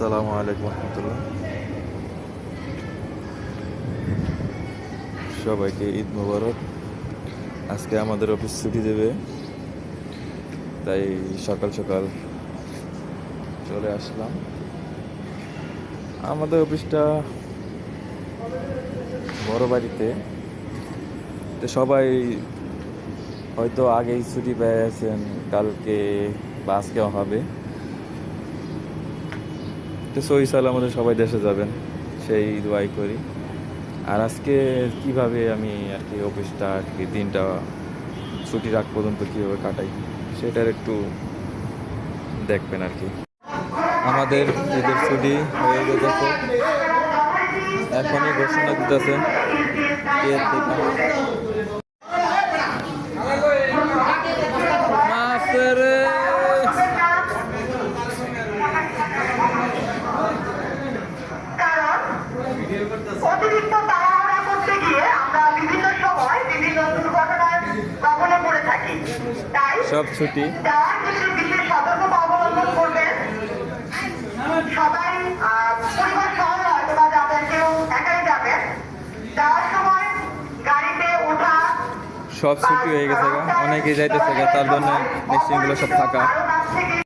আসসালামু আলাইকুম রহমতুল্লাহ। সবাইকে ঈদ মোবারক। আজকে আমাদের অফিস ছুটি দেবে, তাই সকাল সকাল চলে আসলাম। আমাদের অফিসটা বড় বাড়িতে, তো সবাই হয়তো আগেই ছুটি পেয়ে গেছেন, কালকে বা আজকেও হবে। তো সহি সালামতে সবাই দেশে যাবেন, সেই দোয়াই করি। আর আজকে কিভাবে আমি আর কি অফিসটা আর কি দিনটা ছুটির আগ পর্যন্ত কীভাবে কাটাই সেটার একটু দেখবেন আর কি। আমাদের ঈদের ছুটি হয়ে গেছে, এখনই ঘোষণা দিতেছে এর থেকে মাফের অতিরিক্ত তাড়াহুড়া করতে গিয়ে আমরা বিভিন্ন সময় বিভিন্ন দুর্ঘটনার কবলে পড়ে থাকি। তাই সব ছুটি যাওয়ার কিছু বিশেষ সতর্কতা অবলম্বন করবেন। সবাই পরিবার সহ হয়তো বা যাবেন, কেউ একাই যাবেন। যাওয়ার সময় গাড়িতে ওঠা সব ছুটি হয়ে গেছে, অনেকেই যাইতেছে, তার জন্য মেশিনগুলো সব ফাঁকা। কারো কাছ থেকে